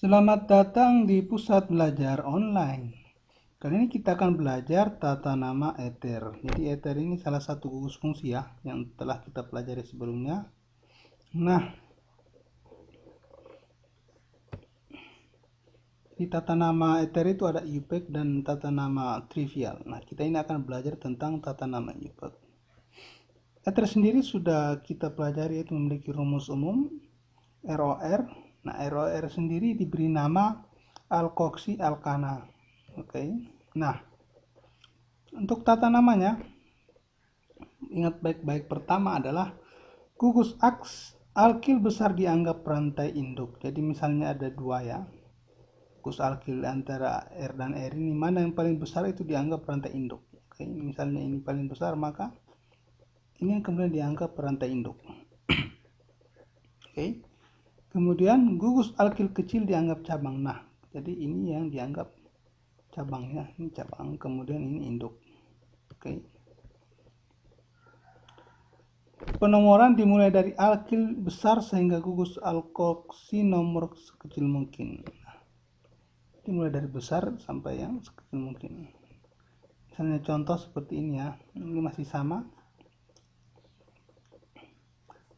Selamat datang di pusat belajar online. Kali ini kita akan belajar tata nama ether. Jadi ether ini salah satu gugus fungsi ya, yang telah kita pelajari sebelumnya. Nah, di tata nama ether itu ada UPEC dan tata nama trivial. Nah, kita ini akan belajar tentang tata nama UPEC. Ether sendiri sudah kita pelajari, itu memiliki rumus umum ROR. Nah, ROR sendiri diberi nama alkoksi alkana. Oke. Nah, untuk tata namanya, ingat baik-baik. Pertama adalah gugus alkil besar dianggap rantai induk. Jadi misalnya ada dua ya, gugus alkil antara R dan R ini, mana yang paling besar itu dianggap rantai induk. Oke, misalnya ini paling besar, maka ini yang kemudian dianggap rantai induk. Oke. Kemudian gugus alkil kecil dianggap cabang. Nah, jadi ini yang dianggap cabangnya, ini cabang, kemudian ini induk. Oke. Penomoran dimulai dari alkil besar sehingga gugus alkoksi nomor sekecil mungkin. Dimulai dari besar sampai yang sekecil mungkin. Misalnya contoh seperti ini ya, ini masih sama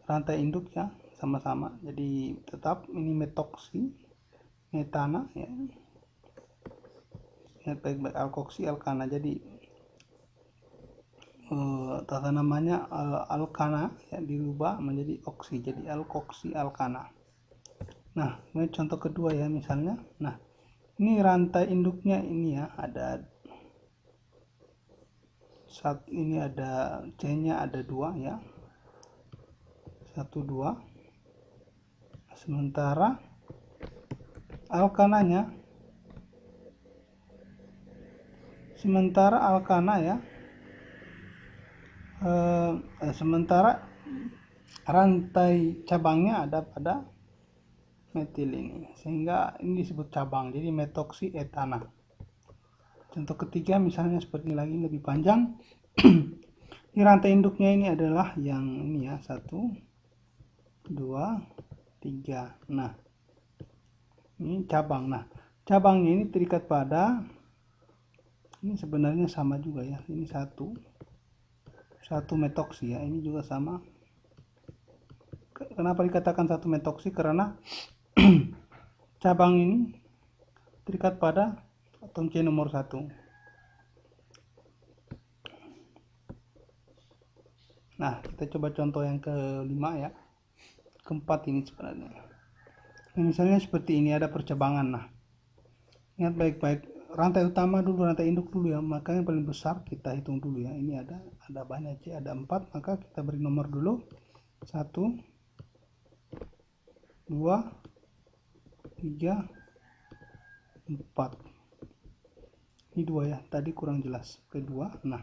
rantai induk ya, sama-sama. Jadi tetap ini metoksi, metana ya. Ingat baik-baik, alkoksi alkana. Jadi tata namanya alkana ya, dirubah menjadi oksi, jadi alkoksi alkana. Nah, ini contoh kedua ya misalnya. Nah, ini rantai induknya ini ya, ini ada C-nya ada 2 ya. 1 2. Sementara alkana ya, sementara rantai cabangnya ada pada metil ini, sehingga ini disebut cabang, jadi metoksi etana. Contoh ketiga misalnya seperti ini lagi, lebih panjang. Ini rantai induknya ini adalah yang ini ya, 1 2 3. Nah, ini cabang. Nah, cabangnya ini terikat pada, ini sebenarnya sama juga ya, ini satu metoksi ya, ini juga sama. Kenapa dikatakan satu metoksi? Karena cabang ini terikat pada atom C nomor 1. Nah, kita coba contoh yang kelima ya, keempat ini sebenarnya. Nah, misalnya seperti ini, ada percabangan. Nah, ingat baik-baik, rantai utama dulu, rantai induk dulu ya, maka yang paling besar kita hitung dulu ya. Ini ada banyak C, ada 4, maka kita beri nomor dulu, 1 2 3 4. Ini 2 ya, tadi kurang jelas, kedua. Nah,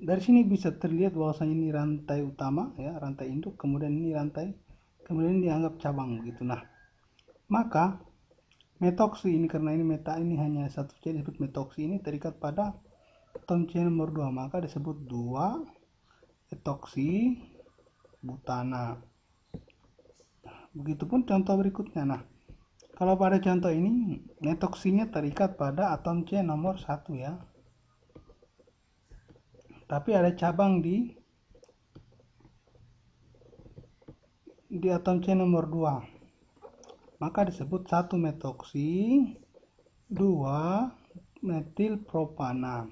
dari sini bisa terlihat bahwasanya ini rantai utama ya, rantai induk, kemudian ini rantai, kemudian ini dianggap cabang begitu. Nah, maka metoksi ini, karena ini meta ini hanya satu C, disebut metoksi, ini terikat pada atom C nomor 2, maka disebut 2 etoksi butana. Begitupun contoh berikutnya. Nah, kalau pada contoh ini metoksinya terikat pada atom C nomor 1 ya, tapi ada cabang di atom C nomor 2, maka disebut 1 metoksi 2 metil propana.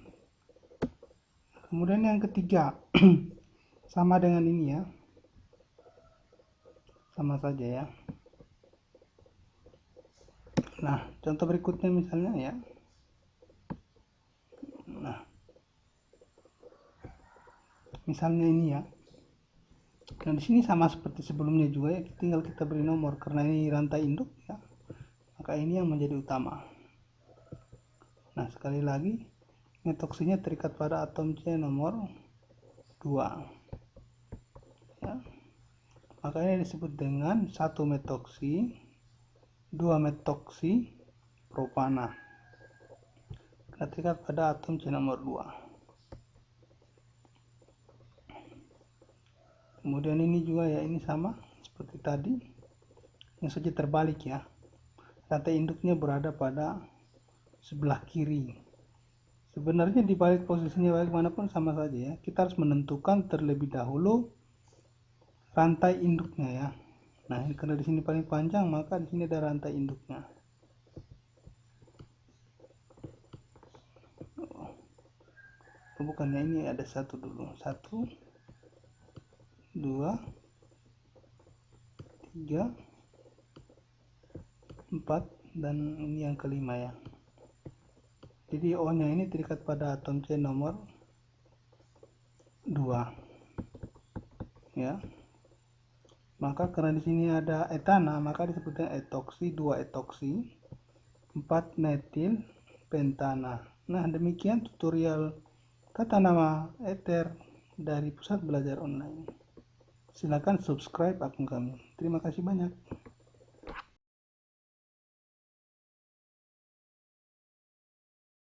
Kemudian yang ketiga sama dengan ini ya, sama saja ya. Nah, contoh berikutnya misalnya ya. Nah, misalnya ini ya. Nah, di sini sama seperti sebelumnya juga ya, tinggal kita beri nomor karena ini rantai induk ya. Maka ini yang menjadi utama. Nah, sekali lagi metoksinya terikat pada atom C nomor 2. Ya. Maka ini disebut dengan 1 metoksi 2 metoksi propana. Terikat pada atom C nomor 2. Kemudian ini juga ya, ini sama seperti tadi. yang saja terbalik ya. Rantai induknya berada pada sebelah kiri. Sebenarnya di balik posisinya bagaimanapun sama saja ya. Kita harus menentukan terlebih dahulu rantai induknya ya. Nah, karena di sini paling panjang, maka di sini ada rantai induknya. Oh, bukannya ini ada satu dulu. 1, 2, 3, 4, dan ini yang kelima ya. Jadi O nya ini terikat pada atom C nomor 2 ya. Maka karena di sini ada etana, maka disebutnya etoksi, 2 etoksi, 4 metil pentana. Nah, demikian tutorial tata nama ether dari Pusat Belajar Online. Silakan subscribe akun kami. Terima kasih banyak.